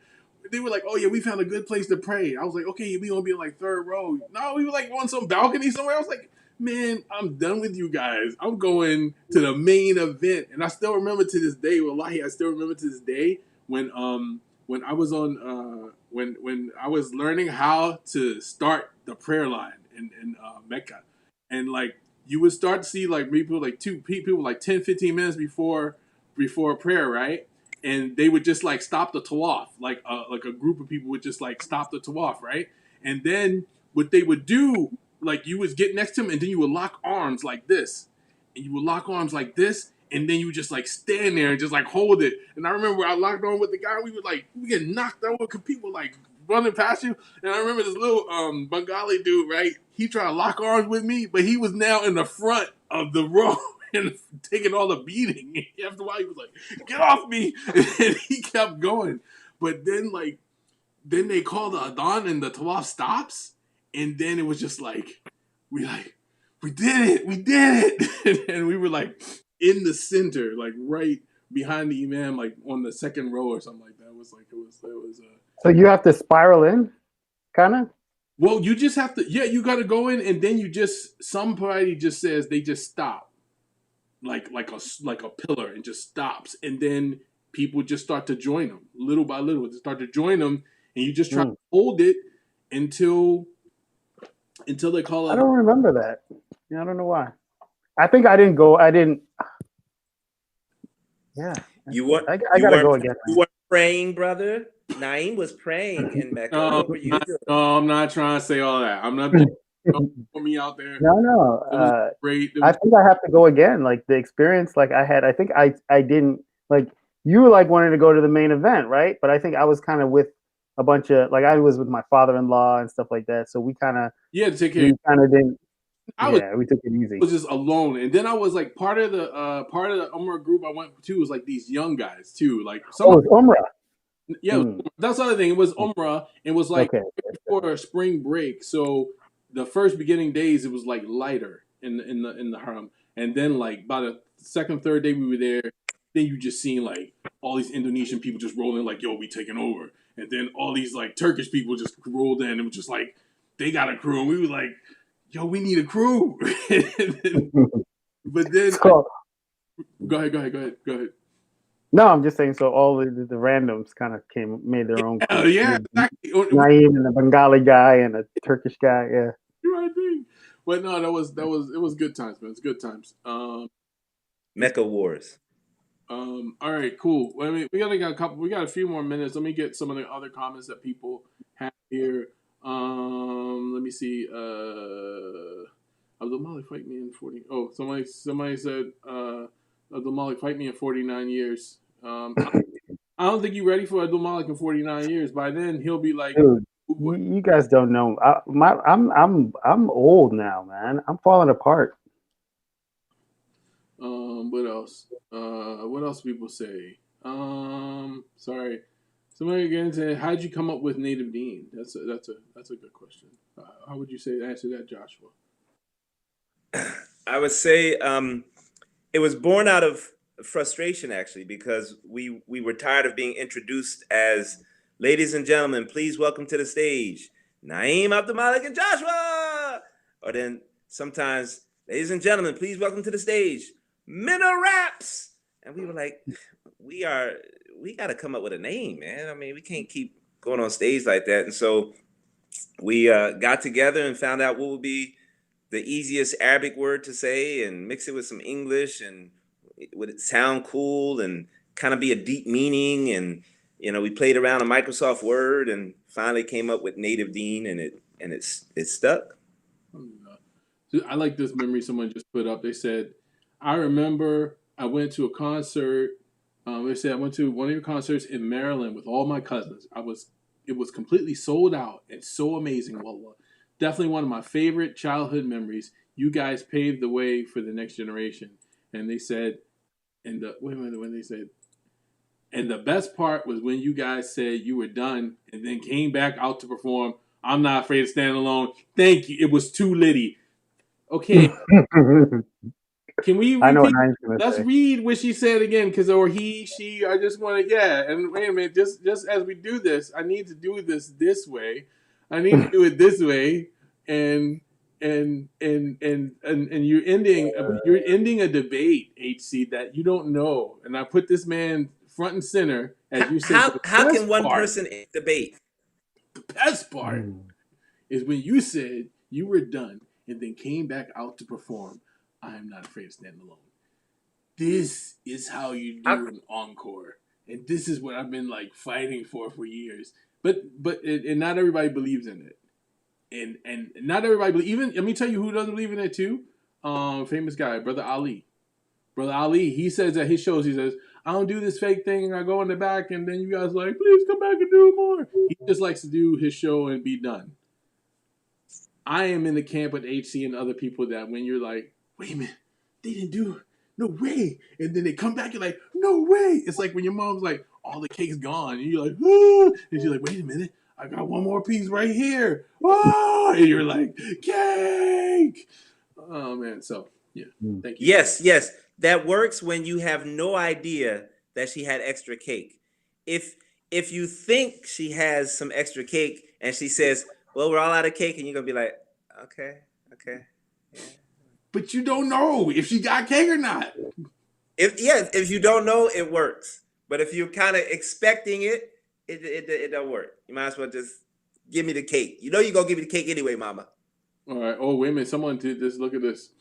they were like, oh yeah, we found a good place to pray. I was like, okay, we gonna be in like third row. No, we were like on some balcony somewhere. I was like, man, I'm done with you guys. I'm going to the main event, and I still remember to this day. Wallahi, I still remember to this day when I was on when I was learning how to start the prayer line in Mecca, and like you would start to see like people like two people like 10, 15 minutes before prayer, right? And they would just like stop the tawaf, like a group of people would just like stop the tawaf, right? And then what they would do, like you would get next to them, and then you would lock arms like this, and you would lock arms like this, and then you would just like stand there and just like hold it. And I remember I locked on with the guy. We get knocked out because people like running past you. And I remember this little Bengali dude, right? He tried to lock arms with me, but he was now in the front of the row and taking all the beating. After a while, he was like, "Get off me!" And he kept going. But then they call the adhan and the tawaf stops, and then it was just like we did it, and we were like in the center, like right behind the imam, like on the second row or something like that. It was. So you have to spiral in, kind of. Well, you just have to. Yeah, you got to go in, and then somebody just says they just stop, like a pillar, and just stops, and then people just start to join them little by little. They start to join them, and you just try to hold it until they call it. I don't remember that. Yeah, I don't know why. I think I didn't go. I didn't. Yeah. I gotta go again. You were praying, brother. Naeem was praying in Mecca. What were you doing? No, I'm not trying to say all that. I'm not put me out there. No. It was great. I think I have to go again. Like the experience, like I had. I think I didn't like. You like wanted to go to the main event, right? But I think I was kind of with a bunch of like I was with my father-in-law and stuff like that. So we kind of take care. Kind of didn't. We took it easy. I was just alone, and then I was like part of the Umrah group I went to was like these young guys too, like it was Umrah. Yeah, that's the other thing. It was Umrah. It was like before spring break, so the first beginning days it was like lighter in the haram, and then like by the second, third day we were there, then you just seen like all these Indonesian people just rolling like, yo, we taking over, and then all these like Turkish people just rolled in and was just like they got a crew, and we were like, yo, we need a crew. But then go ahead. No, I'm just saying. So all the randoms kind of made their own. Yeah, exactly. Naeem and a Bengali guy and a Turkish guy. Yeah, you're right thing. But no, it was good times, man. It's good times. Mecca Wars. All right, cool. Well, I mean, we got a few more minutes. Let me get some of the other comments that people have here. Let me see. Abdul Malik fight me in 40. Oh, somebody said Abdul Malik fight me in 49 years. I don't think you're ready for Abdul Malik in 49 years. By then, he'll be like, dude, You guys don't know. I'm old now, man. I'm falling apart. What else? What else people say? Sorry. Somebody again said, "How'd you come up with Native Deen?" That's a good question. How would you answer that, Joshua? I would say it was born out of frustration, actually, because we were tired of being introduced as, ladies and gentlemen, please welcome to the stage Naeem, Abdulmalik, and Joshua. Or then sometimes, ladies and gentlemen, please welcome to the stage Minna Raps. And we were like, we got to come up with a name, man. I mean, we can't keep going on stage like that. And so we got together and found out what would be the easiest Arabic word to say and mix it with some English, and would it sound cool and kind of be a deep meaning. And we played around a Microsoft Word and finally came up with Native Deen, and it stuck. I like this memory someone just put up. They said, "I remember I went to a concert. They said I went to one of your concerts in Maryland with all my cousins. It was completely sold out and so amazing. Wallah. Definitely one of my favorite childhood memories. You guys paved the way for the next generation." And they said, and the best part was when you guys said you were done and then came back out to perform "I'm Not Afraid to Stand Alone." Thank you. It was too litty. Okay. Can we repeat? I know what Naeem's gonna Let's say. read what she said again, or he, she. I just want to, yeah. And wait a minute, just as we do this, I need to do this way. I need to do it this way, and you're ending a debate, HC, that you don't know. And I put this man front and center, as you said. How can one person debate? The best part is when you said you were done and then came back out to perform "I Am Not Afraid to Stand Alone." This is how you do an encore, and this is what I've been like fighting for years. But not everybody believes in it, and not everybody even. Let me tell you who doesn't believe in it too. Famous guy, Brother Ali. Brother Ali, he says at his shows, he says, "I don't do this fake thing, and I go in the back, and then you guys are like, please come back and do more." He just likes to do his show and be done. I am in the camp with HC and other people that when you're like, wait a minute, they didn't do it. No way. And then they come back, you're like, no way. It's like when your mom's like, all the cake's gone. And you're like, ah. And she's like, wait a minute, I got one more piece right here. Ah. And you're like, cake. Oh, man. So, yeah. Thank you. Yes. That works when you have no idea that she had extra cake. If you think she has some extra cake and she says, well, we're all out of cake, and you're going to be like, okay. Yeah. But you don't know if she got cake or not. If you don't know, it works. But if you're kind of expecting it, it don't work. You might as well just give me the cake. You know you're going to give me the cake anyway, mama. All right. Oh, wait a minute. Someone did this. Look at this.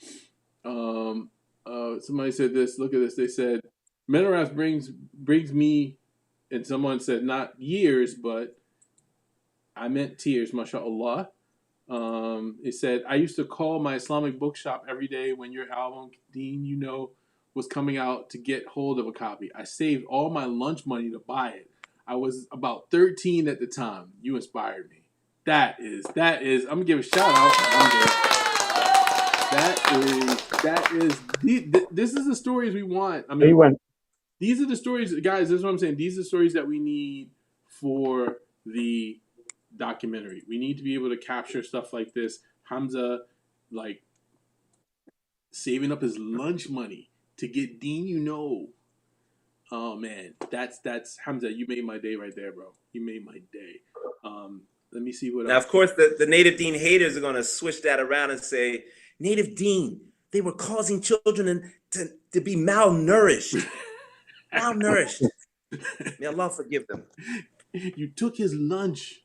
Somebody said this. Look at this. They said, Menorahs brings me, and someone said not years, but I meant tears, mashallah. It said, I used to call my Islamic bookshop every day when your album, Deen, was coming out to get hold of a copy. I saved all my lunch money to buy it. I was about 13 at the time. You inspired me. That is, I'm going to give a shout out. This is the stories we want. I mean, these are the stories, guys, this is what I'm saying. These are the stories that we need for the documentary. We need to be able to capture stuff like this. Hamza, like, saving up his lunch money to get Deen, Oh, man. That's Hamza, you made my day right there, bro. You made my day. Let me see what now, else. Of course, the Native Deen haters are going to switch that around and say, Native Deen, they were causing children to be malnourished. May Allah forgive them. You took his lunch.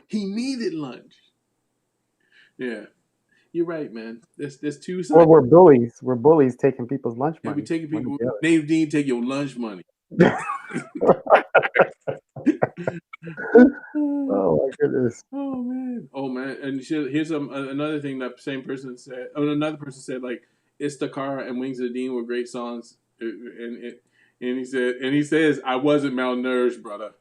He needed lunch. Yeah. You're right, man. There's two sides. Well, we're bullies. We're bullies taking people's lunch money. Yeah, we taking people. Native Deen, take your lunch money. Oh my goodness. Oh man. And here's another thing that same person said. Another person said, like, Istakara and Wings of Deen were great songs. And he says, I wasn't malnourished, brother.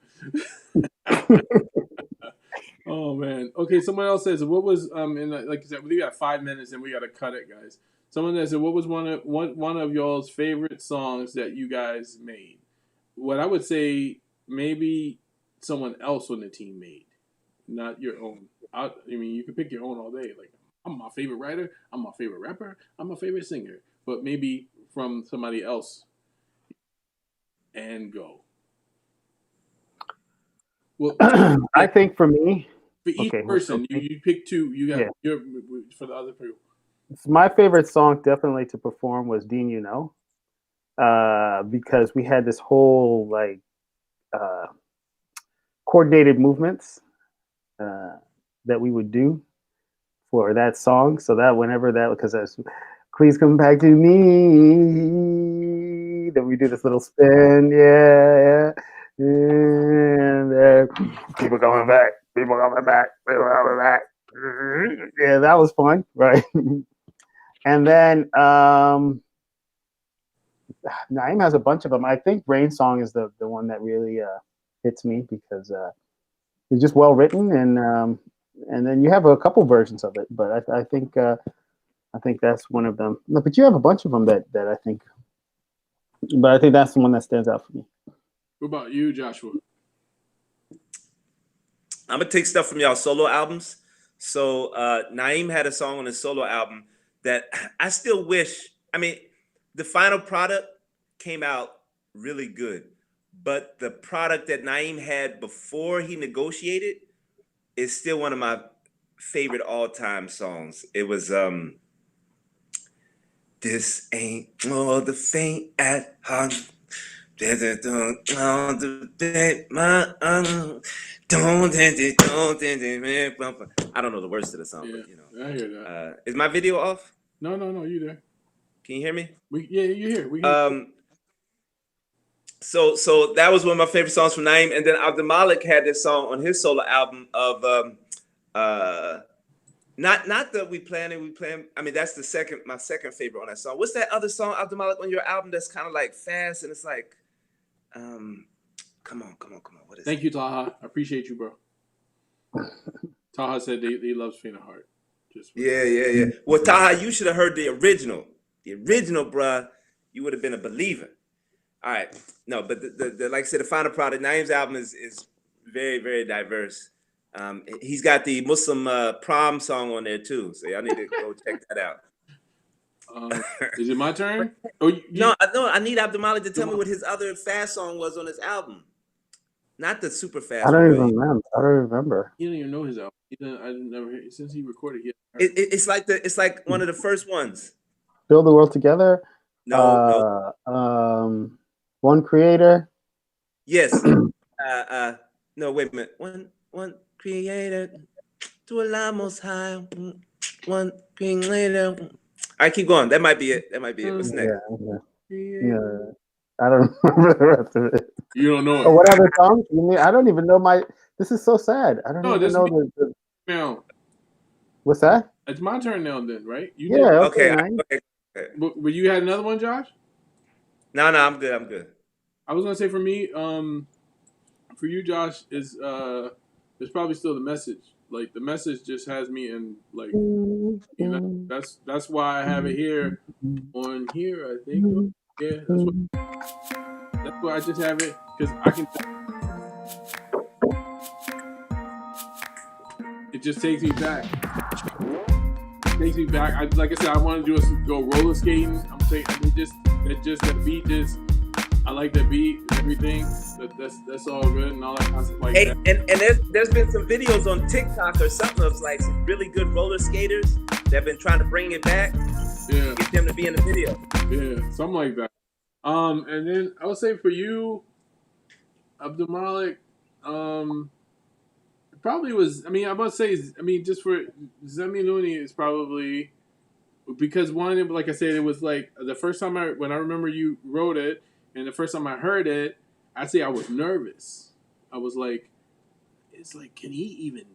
Oh man. Okay, someone else says what was and like you said, we got 5 minutes and we gotta cut it, guys. Someone that said what was one of y'all's favorite songs that you guys made? What I would say maybe someone else on the team made, not your own. I mean, you can pick your own all day. Like I'm my favorite writer, I'm my favorite rapper, I'm my favorite singer, but maybe from somebody else and go. Well, I think for me, for each okay, person, you pick two. You got your for the other people. my favorite song definitely to perform was Dean You Know, because we had this whole like coordinated movements that we would do for that song. So that whenever that, because that's please come back to me, then we do this little spin, yeah, and people coming back, people coming back, people coming back. Yeah, that was fun, right? And then Naeem has a bunch of them. I think Rain Song is the one that really hits me because it's just well written, and then you have a couple versions of it. But I think that's one of them. No, but you have a bunch of them that I think. But I think that's the one that stands out for me. What about you, Joshua? I'm gonna take stuff from y'all solo albums. So Naeem had a song on his solo album that I still wish. I mean, the final product came out really good, but the product that Naeem had before he negotiated is still one of my favorite all-time songs. It was "This Ain't For the Faint at Heart." I don't know the words to the song, but you know. I hear that. Is my video off? No, you there. Can you hear me? You hear. We hear. So that was one of my favorite songs from Naeem, and then Abdul Malik had this song on his solo album of not that we plan. I mean, that's my second favorite on that song. What's that other song, Abdul Malik, on your album that's kind of like fast and it's like, come on. What is Thank you, Taha. I appreciate you, bro. Taha said he loves Faint of Heart. Yeah. Well, Taha, you should have heard the original. The original, bruh. You would have been a believer. All right. No, but the like I said, the final product, Naeem's album is very, very diverse. He's got the Muslim prom song on there too, so y'all need to go check that out. Is it my turn? No, I need Abdul Malik to tell me what his other fast song was on his album. Not the super fast. I don't even remember. You don't even know his album. I never heard since he recorded. It's like one of the first ones. Build the World Together. No. One Creator. Yes. No, wait a minute. One Creator. To Allah Most High. One Creator. All right, keep going. That might be it. What's next? Yeah. I don't remember the rest of it. You don't know it. Oh, what other songs? I don't even know this is so sad. I don't even know the now. What's that? It's my turn now then, right? You did. Okay. But you had another one, Josh? No, I'm good. I was gonna say for me, for you, Josh, is probably still The Message. Like The Message just has me in like, that's why I have it here on here. I think, yeah, that's why I just have it because I can. It just takes me back. Like I said, I want to go roller skating. I'm saying that beat just. I like that beat and everything. That's all good and all that kind of stuff like that. And there's been some videos on TikTok or something of like some really good roller skaters that have been trying to bring it back. Yeah. Get them to be in the video. Yeah, something like that. And then I would say for you, Abdul Malik, probably was. I mean, I must say, just for Zemi Looney is probably because one, like I said, it was like the first time when I remember you wrote it. And the first time I heard it, I'd say I was nervous. I was like, it's like, could he even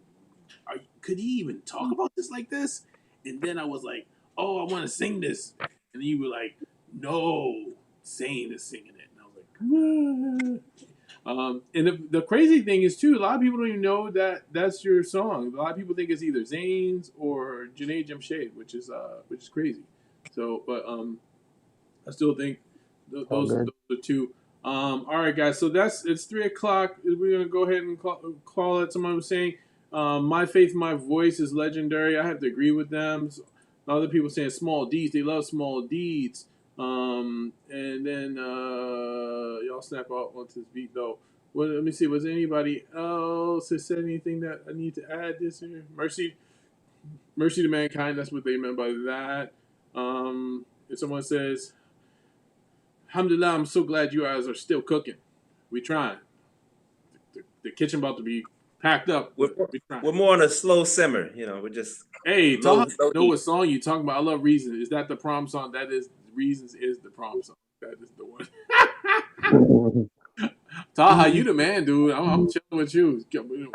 talk about this like this? And then I was like, oh, I want to sing this. And you were like, no, Zane is singing it. And I was like, And the crazy thing is too, a lot of people don't even know that that's your song. A lot of people think it's either Zane's or Janae Jamshade, which is crazy. So, but I still think those are two. All right, guys. So it's 3 o'clock. We're gonna go ahead and call it. Someone was saying, "My faith, my voice is legendary." I have to agree with them. So, other people saying small deeds. They love small deeds. And then y'all snap out onto this beat though. Well, let me see. Was anybody else that said anything that I need to add this year? Mercy to mankind. That's what they meant by that. If someone says, "Alhamdulillah, I'm so glad you guys are still cooking. We trying. The kitchen about to be packed up. We're more on a slow simmer. We're just. Hey, Taha, know what song you talking about? I love Reason. Is that the prom song? That is Reasons is the prom song. That is the one. Taha, you the man, dude. I'm chilling with you.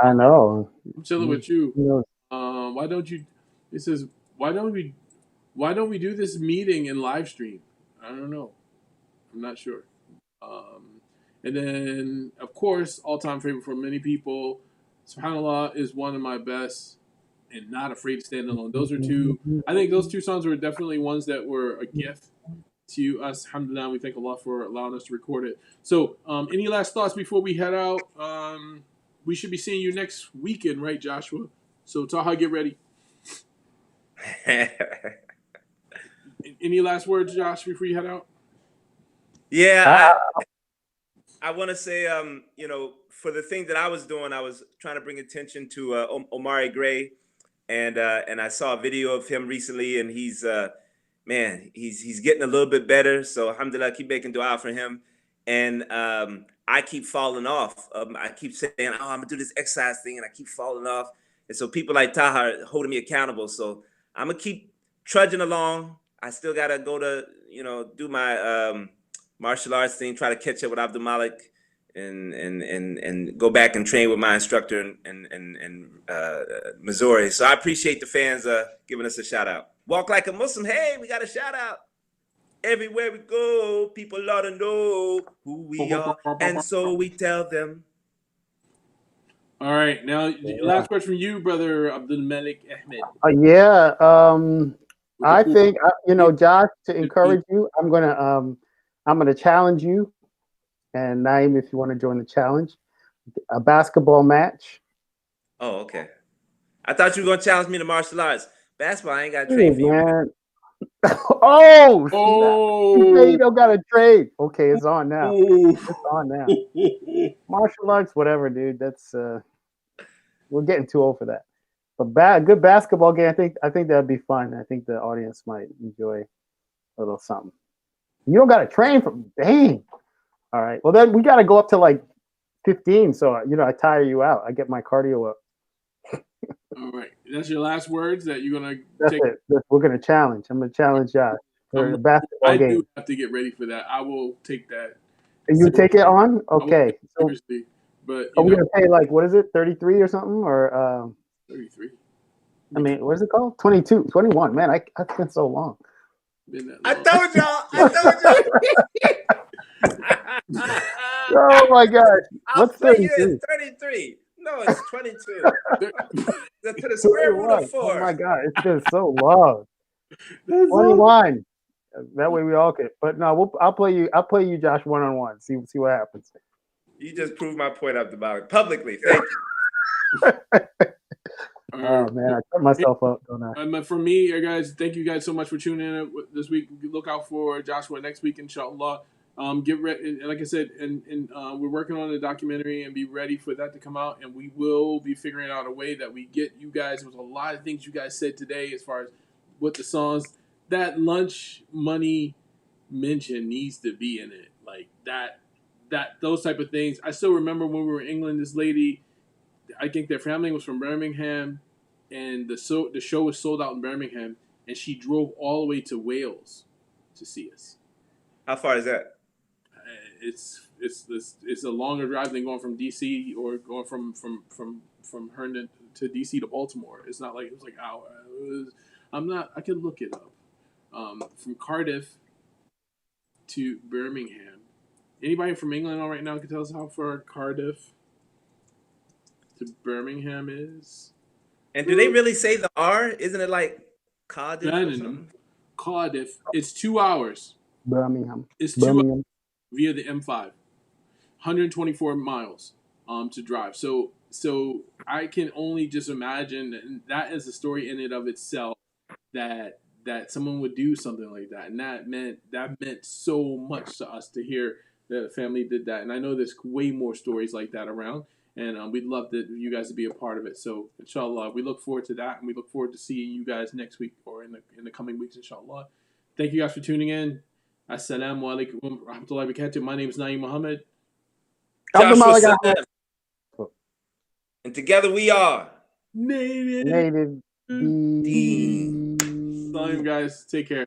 I know. I'm chilling with you. Why don't you? It says, why don't we do this meeting in live stream? I don't know. I'm not sure. And then, of course, all-time favorite for many people, SubhanAllah is one of my best, and Not Afraid to Stand Alone. Those are two. I think those two songs were definitely ones that were a gift to us. Alhamdulillah, we thank Allah for allowing us to record it. So, any last thoughts before we head out? We should be seeing you next weekend, right, Joshua? So, Taha, get ready. Any last words, Josh, before you head out? Yeah, I want to say, for the thing that I was doing, I was trying to bring attention to Omari Gray, and I saw a video of him recently, and he's getting a little bit better. So alhamdulillah, keep making dua for him. And I keep falling off. I keep saying, "Oh, I'm gonna do this exercise thing," and I keep falling off. And so people like Taha are holding me accountable. So I'm gonna keep trudging along. I still gotta go to do my martial arts thing, try to catch up with Abdul Malik, and go back and train with my instructor in Missouri. So I appreciate the fans giving us a shout out. Walk like a Muslim. Hey, we got a shout out. Everywhere we go, people ought to know who we are, and so we tell them. All right, now last question from you, brother Abdul Malik Ahmed. I think Josh, to encourage you, I'm gonna challenge you, and Naeem, if you want to join the challenge, a basketball match. Oh, okay. I thought you were gonna challenge me to martial arts. Basketball, I ain't got to train for you, man. You don't got to trade. Okay, it's on now. It's on now. Martial arts, whatever, dude. That's we're getting too old for that. But good basketball game. I think that'd be fun. I think the audience might enjoy a little something. You don't got to train from. Dang. All right. Well, then we got to go up to like 15. So I tire you out. I get my cardio up. All right. That's your last words that you're gonna take. It. We're gonna challenge. I'm gonna challenge Josh for the basketball game. I do have to get ready for that. I will take that. You take it on? Okay. Seriously. But are we gonna pay like what is it, 33 or something? Or 33. I mean, what is it called? 22, 21. Man, it's been so long. I told y'all. Oh my gosh. What's 33? It's 33. No, it's 22. To the square root of 4. Oh my God, it's been so long. 21. That way we all can. But no, I'll play you, Josh, one-on-one. See what happens. You just proved my point up about publicly. Thank you. Oh man, I cut myself up, don't I? For me, guys, thank you guys so much for tuning in this week. Look out for Joshua next week, inshallah. Get ready, like I said, and we're working on the documentary, and be ready for that to come out. And we will be figuring out a way that we get you guys. There was a lot of things you guys said today as far as what the songs. That lunch money mention needs to be in it, like that those type of things. I still remember when we were in England. This lady, I think their family was from Birmingham, and the show was sold out in Birmingham, and she drove all the way to Wales to see us. How far is that? It's a longer drive than going from DC or going from Herndon to DC to Baltimore. It's not like it was like hour. I could look it up. From Cardiff to Birmingham Anybody from England on right now can tell us how far Cardiff to Birmingham is? And do they really say the R? Isn't it like Cardiff or Birmingham, something? Cardiff. It's 2 hours. Birmingham. It's 2 hours Birmingham. via the M5. 124 miles to drive. So I can only just imagine, and that is a story in and of itself, that someone would do something like that, and that meant so much to us to hear that a family did that. And I know there's way more stories like that around, and we'd love that you guys to be a part of it. So inshallah, we look forward to that, and we look forward to seeing you guys next week or in the coming weeks, inshallah. Thank you guys for tuning in. Assalamu alaikum wa rahmatullahi wa barakatuh. My name is Naeem Muhammad. Joshua Salam. And together we are Native Deen. Salam, guys. Take care.